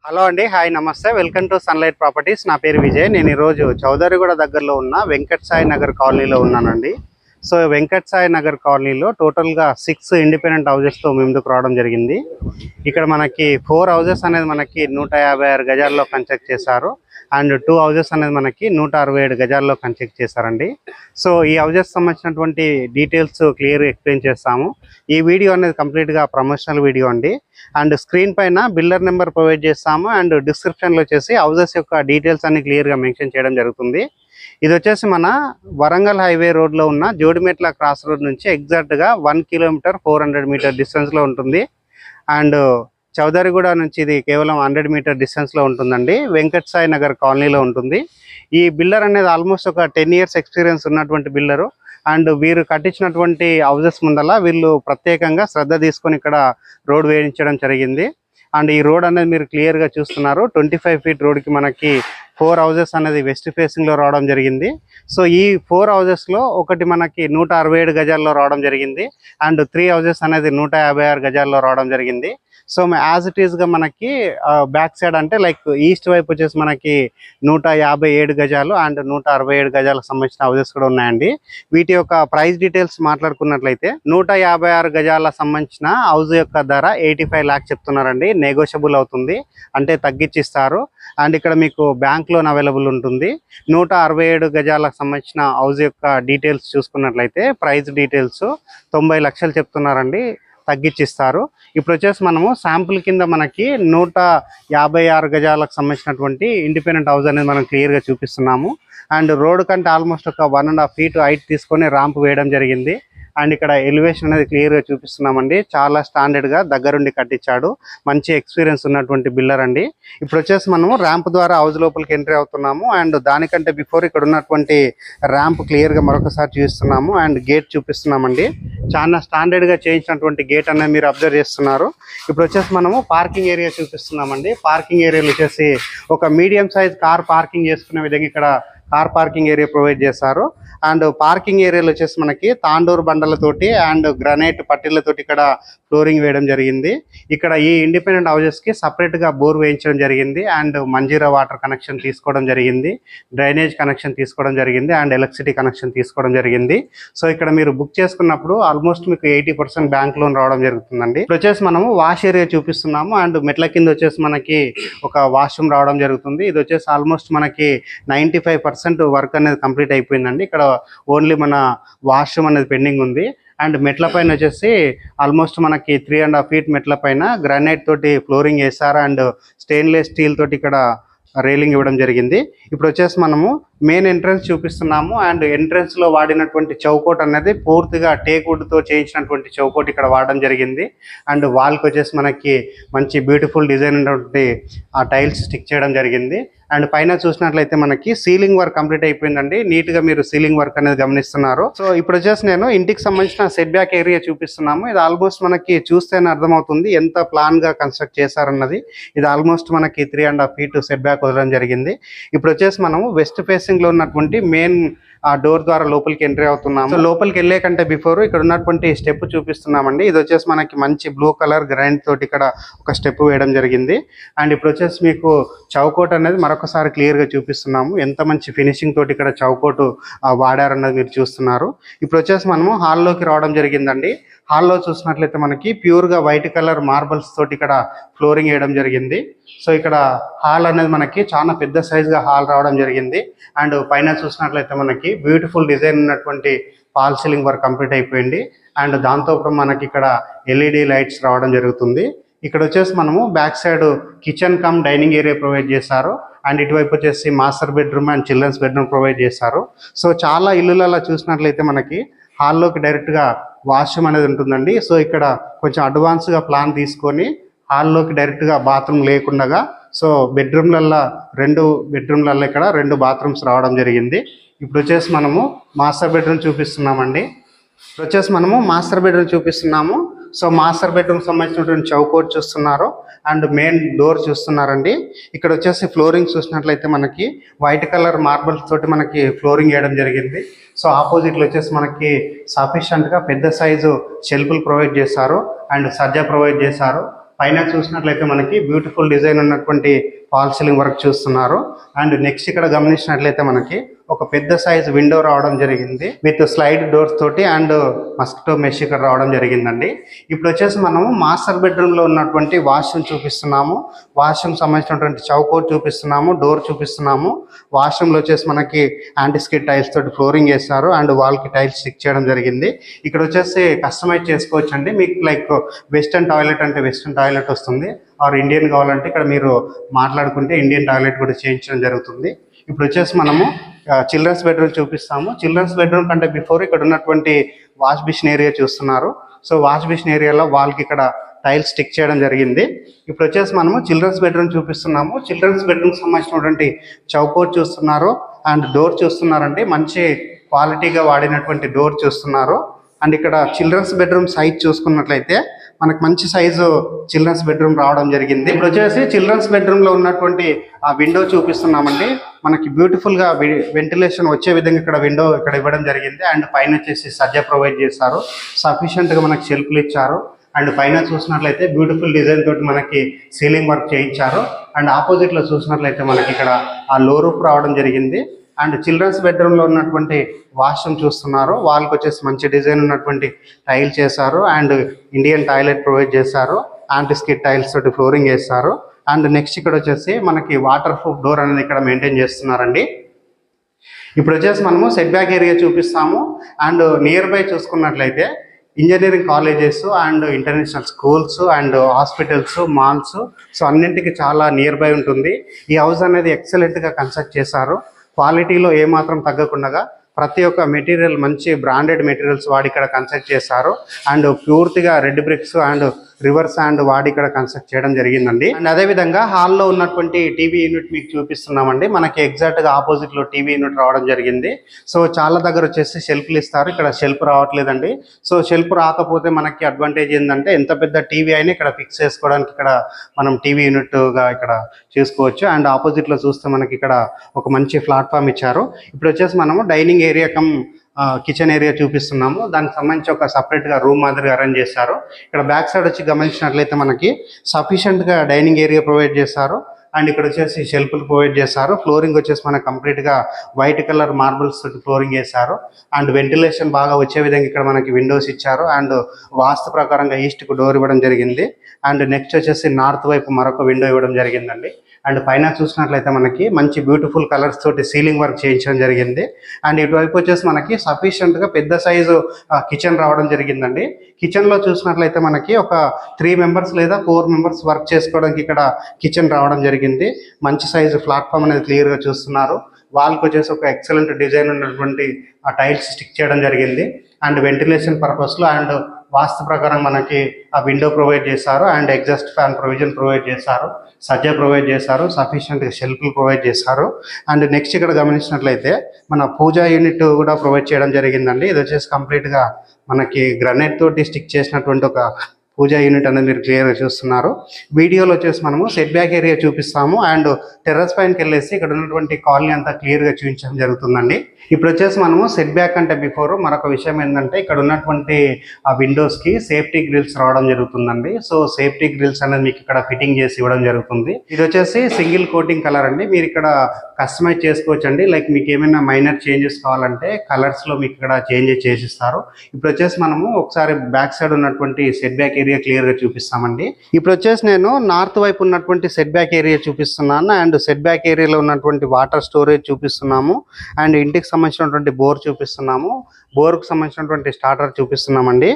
Hello అండి, hi నమస్తే, welcome to sunlight properties. నా పేరు విజయ్. నేను ఈరోజు చౌదరిగూడ దగ్గరలో ఉన్న వెంకట్ సాయి నగర్ కాలనీలో ఉన్నానండి. సో వెంకట్ సాయి నగర్ కాలనీలో టోటల్గా 6 ఇండిపెండెంట్ హౌజెస్తో ముందుకు రావడం జరిగింది. ఇక్కడ మనకి 4 హౌజెస్ అనేది మనకి 156 గజాల్లో కన్స్ట్రక్ట్ చేశారు అండ్ 2 హౌజెస్ అనేది మనకి 167 గజాల్లో కన్స్ట్రక్ట్ చేశారండి. సో ఈ హౌజెస్ సంబంధించినటువంటి డీటెయిల్స్ క్లియర్గా ఎక్స్ప్లెయిన్ చేస్తాము. ఈ వీడియో అనేది కంప్లీట్గా ప్రమోషనల్ వీడియో అండి. అండ్ స్క్రీన్ పైన బిల్డర్ నెంబర్ ప్రొవైడ్ చేస్తాము అండ్ డిస్క్రిప్షన్లో వచ్చేసి హౌజెస్ యొక్క డీటెయిల్స్ అన్ని క్లియర్గా మెన్షన్ చేయడం జరుగుతుంది. ఇది వచ్చేసి మన వరంగల్ హైవే రోడ్లో ఉన్న జోడిమెట్ల క్రాస్ రోడ్ నుంచి ఎగ్జాక్ట్గా 1 కిలోమీటర్ 400 మీటర్ డిస్టెన్స్లో ఉంటుంది. అండ్ చౌదరిగూడ నుంచి ఇది కేవలం 100 మీటర్ డిస్టెన్స్లో ఉంటుందండి. వెంకట్ సాయి నగర్ కాలనీలో ఉంటుంది. ఈ బిల్డర్ అనేది ఆల్మోస్ట్ ఒక 10 ఇయర్స్ ఎక్స్పీరియన్స్ ఉన్నటువంటి బిల్డరు. అండ్ వీరు కట్టించినటువంటి హౌజెస్ ముందల వీళ్ళు ప్రత్యేకంగా శ్రద్ధ తీసుకొని ఇక్కడ రోడ్ వేయించడం జరిగింది. అండ్ ఈ రోడ్ అనేది మీరు క్లియర్గా చూస్తున్నారు. 25 ఫీట్ రోడ్కి మనకి 4 హౌజెస్ అనేది వెస్ట్ ఫేసింగ్లో రావడం జరిగింది. సో ఈ 4 హౌజెస్లో ఒకటి మనకి 167 గజాల్లో రావడం జరిగింది అండ్ 3 హౌజెస్ అనేది 156 గజాల్లో రావడం జరిగింది. సో యాజ్ ఇట్ ఈస్గా మనకి బ్యాక్ సైడ్ అంటే లైక్ ఈస్ట్ వైపు వచ్చేసి మనకి 157 గజాలు అండ్ 167 గజాలకు సంబంధించిన హౌజెస్ కూడా ఉన్నాయండి. వీటి యొక్క ప్రైస్ డీటెయిల్స్ మాట్లాడుకున్నట్లయితే 156 గజాలకు సంబంధించిన హౌస్ యొక్క ధర 85 లాక్స్ చెప్తున్నారండి. నెగోషియబుల్ అవుతుంది, అంటే తగ్గించిస్తారు. అండ్ ఇక్కడ మీకు బ్యాంక్ లోన్ అవైలబుల్ ఉంటుంది. 167 గజాలకు సంబంధించిన హౌస్ యొక్క డీటెయిల్స్ చూసుకున్నట్లయితే ప్రైస్ డీటెయిల్స్ 90 లక్షలు చెప్తున్నారండి, తగ్గించిస్తారు. ఇప్పుడు వచ్చేసి మనము శాంపుల్ కింద మనకి 156 గజాలకు సంబంధించినటువంటి ఇండిపెండెంట్ హౌస్ అనేది మనం క్లియర్గా చూపిస్తున్నాము. అండ్ రోడ్ కంటే ఆల్మోస్ట్ ఒక 1.5 ఫీట్ హైట్ తీసుకొని ర్యాంప్ వేయడం జరిగింది. అండ్ ఇక్కడ ఎలివేషన్ అనేది క్లియర్గా చూపిస్తున్నామండి. చాలా స్టాండర్డ్గా దగ్గరుండి కట్టించాడు, మంచి ఎక్స్పీరియన్స్ ఉన్నటువంటి బిల్డర్ అండి. ఇప్పుడు వచ్చేసి మనము ర్యాంప్ ద్వారా హౌస్ లోపలికి ఎంట్రీ అవుతున్నాము. అండ్ దానికంటే బిఫోర్ ఇక్కడ ఉన్నటువంటి ర్యాంప్ క్లియర్గా మరొకసారి చూపిస్తున్నాము అండ్ గేట్ చూపిస్తున్నామండి. చాలా స్టాండర్డ్గా చేయించినటువంటి గేట్ అనేది మీరు అబ్జర్వ్ చేస్తున్నారు. ఇప్పుడు వచ్చేసి మనము పార్కింగ్ ఏరియా చూపిస్తున్నామండి. పార్కింగ్ ఏరియాలో వచ్చేసి ఒక మీడియం సైజ్ కార్ పార్కింగ్ చేసుకునే విధంగా ఇక్కడ కార్ పార్కింగ్ ఏరియా ప్రొవైడ్ చేశారు. అండ్ పార్కింగ్ ఏరియాలో వచ్చేసి మనకి తాండూరు బండలతోటి అండ్ గ్రనైట్ పట్టీలతోటి ఇక్కడ ఫ్లోరింగ్ వేయడం జరిగింది. ఇక్కడ ఈ ఇండిపెండెంట్ హౌజెస్కి సపరేట్గా బోర్ వేయించడం జరిగింది అండ్ మంజీరా వాటర్ కనెక్షన్ తీసుకోవడం జరిగింది, డ్రైనేజ్ కనెక్షన్ తీసుకోవడం జరిగింది అండ్ ఎలక్ట్రిసిటీ కనెక్షన్ తీసుకోవడం జరిగింది. సో ఇక్కడ మీరు బుక్ చేసుకున్నప్పుడు ఆల్మోస్ట్ మీకు 80% బ్యాంక్ లోన్ రావడం జరుగుతుందండి. ఇప్పుడు వచ్చేసి మనము వాష్ ఏరియా చూపిస్తున్నాము అండ్ మెట్ల కింద వచ్చేసి మనకి ఒక వాష్రూమ్ రావడం జరుగుతుంది. ఇది వచ్చేసి ఆల్మోస్ట్ మనకి 95% వర్క్ అనేది కంప్లీట్ అయిపోయిందండి. ఇక్కడ ఓన్లీ మన వాష్రూమ్ అనేది పెండింగ్ ఉంది. అండ్ మెట్ల పైన వచ్చేసి ఆల్మోస్ట్ మనకి 3.5 ఫీట్ మెట్ల పైన గ్రానైట్ తోటి ఫ్లోరింగ్ వేసారు అండ్ స్టెయిన్లెస్ స్టీల్ తోటి ఇక్కడ రైలింగ్ ఇవ్వడం జరిగింది. ఇప్పుడు వచ్చేసి మనము మెయిన్ ఎంట్రన్స్ చూపిస్తున్నాము అండ్ ఎంట్రన్స్ లో వాడినటువంటి చౌకోట్ అనేది పూర్తిగా టేక్ వుడ్ తో చేయించినటువంటి చౌకోట్ ఇక్కడ వాడడం జరిగింది. అండ్ వాల్ కి వచ్చేసి మనకి మంచి బ్యూటిఫుల్ డిజైన్ ఉన్నటువంటి ఆ టైల్స్ స్టిక్ చేయడం జరిగింది. అండ్ పైన చూసినట్లయితే మనకి సీలింగ్ వర్క్ కంప్లీట్ అయిపోయిందండి. నీట్ గా మీరు సీలింగ్ వర్క్ అనేది గమనిస్తున్నారు. సో ఇప్పుడు వచ్చేసి నేను ఇంటికి సంబంధించిన సెట్ బ్యాక్ ఏరియా చూపిస్తున్నాము. ఇది ఆల్మోస్ట్ మనకి చూస్తేనే అర్థమవుతుంది ఎంత ప్లాన్ గా కన్స్ట్రక్ట్ చేశారన్నది. ఇది ఆల్మోస్ట్ మనకి 3.5 ఫీట్ సెట్ బ్యాక్ వదలడం జరిగింది. ఇప్పుడు వచ్చేసి మనము వెస్ట్ ఫేసింగ్ లో ఉన్నటువంటి మెయిన్ ఆ డోర్ ద్వారా లోపలికి ఎంట్రీ అవుతున్నాము. సో లోపలికి వెళ్ళే కంటే బిఫోర్ ఇక్కడ ఉన్నటువంటి స్టెప్ చూపిస్తున్నామండి. ఇది వచ్చేసి మనకి మంచి బ్లూ కలర్ గ్రైండ్ తోటి ఇక్కడ ఒక స్టెప్ వేయడం జరిగింది. అండ్ ఇప్పుడు వచ్చేసి మీకు చౌకోట్ అనేది మరొకసారి క్లియర్ గా చూపిస్తున్నాము. ఎంత మంచి ఫినిషింగ్ తోటి ఇక్కడ చౌకోట్ వాడారన్నది మీరు చూస్తున్నారు. ఇప్పుడు వచ్చేసి మనము హాల్లోకి రావడం జరిగిందండి. హాల్లో చూసినట్లయితే మనకి ప్యూర్ గా వైట్ కలర్ మార్బల్స్ తోటి ఇక్కడ ఫ్లోరింగ్ వేయడం జరిగింది. సో ఇక్కడ హాల్ అనేది మనకి చాలా పెద్ద సైజ్ గా హాల్ రావడం జరిగింది. అండ్ పైన చూసినట్లయితే మనకి బ్యూటిఫుల్ డిజైన్ ఉన్నటువంటి ఫాల్ సీలింగ్ వర్క్ కంప్లీట్ అయిపోయింది. అండ్ దాంతోపాటు మనకి ఇక్కడ LED లైట్స్ రావడం జరుగుతుంది. ఇక్కడ వచ్చేసి మనము back side kitchen come dining area provide చేశారు. అండ్ ఇటువైపు వచ్చేసి master bedroom and children's bedroom provide చేశారు. సో చాలా ఇల్లులలో చూసినట్లయితే మనకి హాల్లోకి డైరెక్ట్గా వాష్రూమ్ అనేది ఉంటుందండి. సో ఇక్కడ కొంచెం అడ్వాన్స్గా ప్లాన్ తీసుకొని హాల్లోకి డైరెక్ట్గా బాత్రూమ్ లేకుండా సో బెడ్రూమ్లల్లో 2 బెడ్రూమ్లలో ఇక్కడ 2 బాత్రూమ్స్ రావడం జరిగింది. ఇప్పుడు వచ్చేసి మనము మాస్టర్ బెడ్రూమ్ చూపిస్తున్నామండి. ఇప్పుడు వచ్చేసి మనము మాస్టర్ బెడ్రూమ్ చూపిస్తున్నాము. సో మాస్టర్ బెడ్రూమ్ సంబంధించినటువంటి చౌకోట్ చూస్తున్నారు అండ్ మెయిన్ డోర్ చూస్తున్నారండి. ఇక్కడ వచ్చేసి ఫ్లోరింగ్ చూసినట్లయితే మనకి వైట్ కలర్ మార్బల్స్ తోటి మనకి ఫ్లోరింగ్ వేయడం జరిగింది. సో ఆపోజిట్లో వచ్చేసి మనకి సఫిషియంట్గా పెద్ద సైజు షెల్ఫ్లు ప్రొవైడ్ చేశారు అండ్ సజ్జా ప్రొవైడ్ చేశారు. పైన చూసినట్లయితే మనకి బ్యూటిఫుల్ డిజైన్ ఉన్నటువంటి ఫాల్ సీలింగ్ వర్క్ చూస్తున్నారు. అండ్ నెక్స్ట్ ఇక్కడ గమనించినట్లయితే మనకి ఒక పెద్ద సైజ్ విండో రావడం జరిగింది విత్ స్లైడ్ డోర్స్ తోటి అండ్ మస్కిటో మెష్ ఇక్కడ రావడం జరిగిందండి. ఇప్పుడు వచ్చేసి మనము మాస్టర్ బెడ్రూమ్ లో ఉన్నటువంటి వాష్రూమ్ చూపిస్తున్నాము. వాష్రూమ్ సంబంధించినటువంటి చౌకోట్ చూపిస్తున్నాము, డోర్ చూపిస్తున్నాము. వాష్రూమ్ లో వచ్చేసి మనకి యాంటీస్కిడ్ టైల్స్ తోటి ఫ్లోరింగ్ వేస్తారు అండ్ వాల్ కి టైల్స్ స్టిక్ చేయడం జరిగింది. ఇక్కడ వచ్చేసి కస్టమైజ్ చేసుకోవచ్చు అండి. మీకు లైక్ వెస్టర్న్ టాయిలెట్ అంటే వెస్టర్న్ టాయిలెట్ వస్తుంది, ఆర్ ఇండియన్ కావాలంటే ఇక్కడ మీరు మాట్లాడుకుంటే ఇండియన్ టాయిలెట్ కూడా చేయించడం జరుగుతుంది. ఇప్పుడు వచ్చేసి మనము చిల్డ్రన్స్ బెడ్రూమ్ చూపిస్తాము. చిల్డ్రన్స్ బెడ్రూమ్ కంటే బిఫోర్ ఇక్కడ ఉన్నటువంటి వాష్ బేసిన్ ఏరియా చూస్తున్నారు. సో వాష్ బేసిన్ ఏరియాలో వాల్కి ఇక్కడ టైల్స్ స్టిక్ చేయడం జరిగింది. ఇప్పుడు వచ్చేసి మనము చిల్డ్రన్స్ బెడ్రూమ్ చూపిస్తున్నాము. చిల్డ్రన్స్ బెడ్రూమ్ సంబంధించినటువంటి చౌకోట్ చూస్తున్నారు అండ్ డోర్ చూస్తున్నారండి. మంచి క్వాలిటీగా వాడినటువంటి డోర్ చూస్తున్నారు. అండ్ ఇక్కడ చిల్డ్రన్స్ బెడ్రూమ్ సైజ్ చూసుకున్నట్లయితే మనకు మంచి సైజు చిల్డ్రన్స్ బెడ్రూమ్ రావడం జరిగింది. ఇప్పుడు వచ్చేసి చిల్డ్రన్స్ బెడ్రూమ్ లో ఉన్నటువంటి ఆ విండో చూపిస్తున్నామండి. మనకి బ్యూటిఫుల్ గా వెంటిలేషన్ వచ్చే విధంగా ఇక్కడ విండో ఇక్కడ ఇవ్వడం జరిగింది. అండ్ పైన వచ్చేసి సజ్జా ప్రొవైడ్ చేశారు. సఫిషియెంట్ గా మనకి షెల్ఫ్లు ఇచ్చారు. అండ్ పైన చూసినట్లయితే బ్యూటిఫుల్ డిజైన్ తోటి మనకి సీలింగ్ వర్క్ చేయించారు. అండ్ ఆపోజిట్ లో చూసినట్లయితే మనకి ఇక్కడ ఆ లో రూఫ్ రావడం జరిగింది. అండ్ చిల్డ్రన్స్ బెడ్రూమ్ లో ఉన్నటువంటి వాష్రూమ్ చూస్తున్నారు. వాళ్ళకి వచ్చేసి మంచి డిజైన్ ఉన్నటువంటి టైల్ చేశారు అండ్ ఇండియన్ టాయిలెట్ ప్రొవైడ్ చేశారు. యాంటీస్కిడ్ టైల్స్ తోటి ఫ్లోరింగ్ వేస్తారు. అండ్ నెక్స్ట్ ఇక్కడ వచ్చేసి మనకి వాటర్ ప్రూఫ్ డోర్ అనేది ఇక్కడ మెయింటైన్ చేస్తున్నారండి. ఇప్పుడు వచ్చేసి మనము సెట్ బ్యాక్ ఏరియా చూపిస్తాము. అండ్ నియర్ బై చూసుకున్నట్లయితే engineering colleges and international schools and hospitals, malls, so అన్నింటికి చాలా నియర్ బై ఉంటుంది. ఈ హౌస్ అనేది ఎక్సలెంట్గా కన్స్ట్రక్ట్ చేశారు. క్వాలిటీలో ఏమాత్రం తగ్గకుండా ప్రతి ఒక్క మెటీరియల్ మంచి బ్రాండెడ్ మెటీరియల్స్ వాడి ఇక్కడ కన్స్ట్రక్ట్ చేశారు. అండ్ పూర్తిగా red bricks and river sand వాడి ఇక్కడ కన్స్ట్రక్ట్ చేయడం జరిగిందండి. అండ్ అదేవిధంగా హాల్లో ఉన్నటువంటి టీవీ యూనిట్ మీకు చూపిస్తున్నామండి. మనకి ఎగ్జాక్ట్గా ఆపోజిట్లో టీవీ యూనిట్ రావడం జరిగింది. సో చాలా దగ్గర వచ్చేసి షెల్ఫ్లు ఇస్తారు, ఇక్కడ షెల్ఫ్ రావట్లేదండి. సో షెల్ఫ్ రాకపోతే మనకి అడ్వాంటేజ్ ఏంటంటే ఎంత పెద్ద టీవీ అయినా ఇక్కడ ఫిక్స్ చేసుకోవడానికి ఇక్కడ మనం టీవీ యూనిట్గా ఇక్కడ చూసుకోవచ్చు. అండ్ ఆపోజిట్లో చూస్తే మనకి ఇక్కడ ఒక మంచి ప్లాట్ఫామ్ ఇచ్చారు. ఇప్పుడు వచ్చేసి మనము dining area come kitchen area చూపిస్తున్నాము. దానికి సంబంధించి ఒక సపరేట్గా రూమ్ మాదిరిగా అరేంజ్ చేశారు. ఇక్కడ బ్యాక్ సైడ్ వచ్చి గమనించినట్లయితే మనకి సఫిషియెంట్గా డైనింగ్ ఏరియా ప్రొవైడ్ చేశారు. అండ్ ఇక్కడ వచ్చేసి షెల్ఫ్లు ప్రొవైడ్ చేశారు. ఫ్లోరింగ్ వచ్చేసి మనకు కంప్లీట్గా వైట్ కలర్ మార్బుల్స్ ఫ్లోరింగ్ చేశారు. అండ్ వెంటిలేషన్ బాగా వచ్చే విధంగా ఇక్కడ మనకి విండోస్ ఇచ్చారు. అండ్ వాస్తు ప్రకారంగా ఈస్ట్కు డోర్ ఇవ్వడం జరిగింది. అండ్ నెక్స్ట్ వచ్చేసి నార్త్ వైపు మరొక విండో ఇవ్వడం జరిగిందండి. అండ్ పైన చూసినట్లయితే మనకి మంచి బ్యూటిఫుల్ కలర్స్ తోటి సీలింగ్ వర్క్ చేయించడం జరిగింది. అండ్ ఇటువైపు వచ్చేసి మనకి సఫిషియెంట్గా పెద్ద సైజు కిచెన్ రావడం జరిగిందండి. కిచెన్లో చూసినట్లయితే మనకి ఒక 3 మెంబర్స్ లేదా 4 మెంబర్స్ వర్క్ చేసుకోవడానికి ఇక్కడ కిచెన్ రావడం జరిగింది. మంచి సైజు ప్లాట్ఫామ్ అనేది క్లియర్గా చూస్తున్నారు. వాల్కి వచ్చేసి ఒక ఎక్సలెంట్ డిజైన్ ఉన్నటువంటి ఆ టైల్స్ స్టిక్ చేయడం జరిగింది. అండ్ వెంటిలేషన్ పర్పస్లో అండ్ వాస్తు ప్రకారం మనకి ఆ విండో ప్రొవైడ్ చేశారు. And exhaust fan provision provide చేశారు. సజ్జా ప్రొవైడ్ చేశారు. సఫిషియెంట్గా షెల్ఫ్లు ప్రొవైడ్ చేశారు. అండ్ నెక్స్ట్ ఇక్కడ గమనించినట్లయితే మన పూజా యూనిట్ కూడా ప్రొవైడ్ చేయడం జరిగిందండి. ఇది వచ్చేసి కంప్లీట్గా మనకి గ్రనైట్ తోటి స్టిక్ చేసినటువంటి ఒక పూజా యూనిట్ అనేది మీరు క్లియర్గా చూస్తున్నారు. వీడియోలో వచ్చేసి మనము సెట్ బ్యాక్ ఏరియా చూపిస్తాము. అండ్ టెర్రస్ పైనకి వెళ్ళేసి ఇక్కడ ఉన్నటువంటి కాలనీ అంతా క్లియర్గా చూపించడం జరుగుతుందండి. ఇప్పుడు వచ్చేసి మనము సెట్ బ్యాక్ అంటే బిఫోర్ మరొక విషయం ఏంటంటే ఇక్కడ ఉన్నటువంటి ఆ విండోస్కి సేఫ్టీ గ్రిల్స్ రావడం జరుగుతుందండి. సో సేఫ్టీ గ్రిల్స్ అనేది మీకు ఇక్కడ ఫిట్టింగ్ చేసి ఇవ్వడం జరుగుతుంది. ఇది వచ్చేసి సింగిల్ కోటింగ్ కలర్ అండి. మీరు ఇక్కడ కస్టమైజ్ చేసుకోవచ్చు అండి. లైక్ మీకు ఏమైనా మైనర్ చేంజెస్ కావాలంటే కలర్స్లో మీకు ఇక్కడ చేంజెస్ చేసిస్తారు. ఇప్పుడు వచ్చేసి మనము ఒకసారి బ్యాక్ సైడ్ ఉన్నటువంటి సెట్ బ్యాక్ ఏరియా క్లియర్గా చూపిస్తామండి. ఇప్పుడు వచ్చేసి నేను నార్త్ వైపు ఉన్నటువంటి సెట్ బ్యాక్ ఏరియా చూపిస్తున్నాను. అండ్ సెట్ బ్యాక్ ఏరియాలో ఉన్నటువంటి వాటర్ స్టోరేజ్ చూపిస్తున్నాము. అండ్ ఇంటికి సంబంధించినటువంటి బోర్ చూపిస్తున్నాము. బోర్కు సంబంధించినటువంటి స్టార్టర్ చూపిస్తున్నామండి.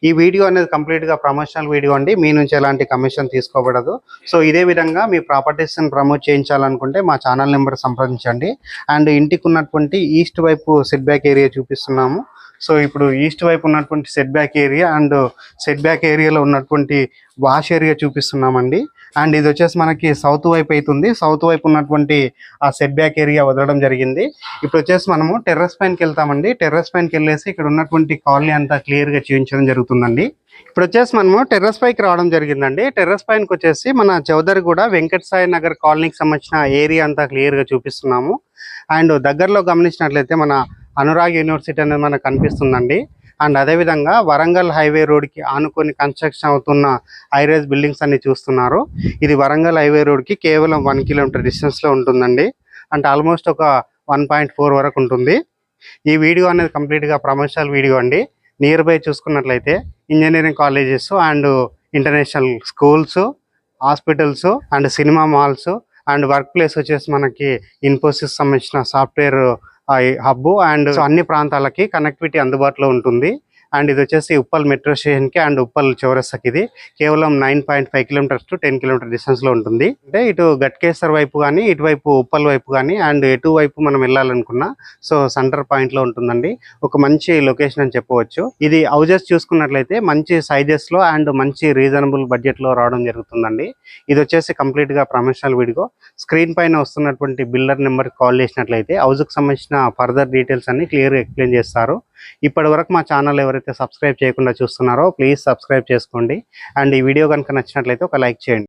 ఈ వీడియో అనేది కంప్లీట్గా ప్రమోషనల్ వీడియో అండి. మీ నుంచి ఎలాంటి కమిషన్ తీసుకోబడదు. సో ఇదే విధంగా మీ ప్రాపర్టీస్ని ప్రమోట్ చేయించాలనుకుంటే మా ఛానల్ నెంబర్ సంప్రదించండి. అండ్ ఇంటికి ఉన్నటువంటి ఈస్ట్ వైపు సెట్ బ్యాక్ ఏరియా చూపిస్తున్నాము. సో ఇప్పుడు ఈస్ట్ వైపు ఉన్నటువంటి set back area and set back ఏరియాలో ఉన్నటువంటి వాష్ ఏరియా చూపిస్తున్నామండి. అండ్ ఇది వచ్చేసి మనకి సౌత్ వైపు అవుతుంది. సౌత్ వైపు ఉన్నటువంటి ఆ సెట్ బ్యాక్ ఏరియా వదలడం జరిగింది. ఇప్పుడు వచ్చేసి మనము టెర్రస్ పైనకి వెళ్తామండి. టెర్రస్ పైనకి వెళ్ళేసి ఇక్కడ ఉన్నటువంటి కాలనీ అంతా క్లియర్గా చూపించడం జరుగుతుందండి. ఇప్పుడు వచ్చేసి మనము టెర్రస్ పైకి రావడం జరిగిందండి. టెర్రస్ పైనకి వచ్చేసి మన చౌదరిగూడ వెంకట సాయి నగర్ కాలనీకి సంబంధించిన ఏరియా అంతా క్లియర్గా చూపిస్తున్నాము. అండ్ దగ్గరలో గమనించినట్లయితే మన అనురాగ్ యూనివర్సిటీ అనేది మనకు కనిపిస్తుందండి. అండ్ అదేవిధంగా వరంగల్ హైవే రోడ్కి ఆనుకొని కన్స్ట్రక్షన్ అవుతున్న హైరైజ్ బిల్డింగ్స్ అన్ని చూస్తున్నారు. ఇది వరంగల్ హైవే రోడ్కి కేవలం 1 కిలోమీటర్ డిస్టెన్స్లో ఉంటుందండి. అంటే ఆల్మోస్ట్ ఒక 1.4 వరకు ఉంటుంది. ఈ వీడియో అనేది కంప్లీట్గా ప్రమోషనల్ వీడియో అండి. నియర్ బై చూసుకున్నట్లయితే engineering colleges and international schools, hospitals and cinema malls and work place వచ్చేసి మనకి ఇన్ఫోసిస్ సంబంధించిన సాఫ్ట్వేర్ హబ్ అండ్ అన్ని ప్రాంతాలకి కనెక్టివిటీ అందుబాటులో ఉంటుంది. అండ్ ఇది వచ్చేసి ఉప్పల్ మెట్రో స్టేషన్కి అండ్ ఉప్పల్ చౌరస్తాకి ఇది కేవలం 9.5 కిలోమీటర్స్ టు 10 కిలోమీటర్ డిస్టెన్స్లో ఉంటుంది. అంటే ఇటు గట్కేసర్ వైపు కానీ, ఇటువైపు ఉప్పల్ వైపు కానీ అండ్ ఎటువైపు మనం వెళ్ళాలనుకున్నా సో సెంటర్ పాయింట్లో ఉంటుందండి. ఒక మంచి లొకేషన్ అని చెప్పవచ్చు. ఇది హౌజెస్ చూసుకున్నట్లయితే మంచి సైజెస్లో అండ్ మంచి రీజనబుల్ బడ్జెట్లో రావడం జరుగుతుందండి. ఇది వచ్చేసి కంప్లీట్గా ప్రమోషనల్ వీడియో. స్క్రీన్ పైన వస్తున్నటువంటి బిల్డర్ నెంబర్కి కాల్ చేసినట్లయితే హౌస్కి సంబంధించిన ఫర్దర్ డీటెయిల్స్ అన్ని క్లియర్గా ఎక్స్ప్లెయిన్ చేస్తారు. ఇప్పటి వరకు మా ఛానల్ ఎవరైతే సబ్స్క్రైబ్ చేయకుండా చూస్తున్నారో ప్లీజ్ సబ్స్క్రైబ్ చేసుకోండి. అండ్ ఈ వీడియో కనుక నచ్చినట్లయితే ఒక లైక్ చేయండి.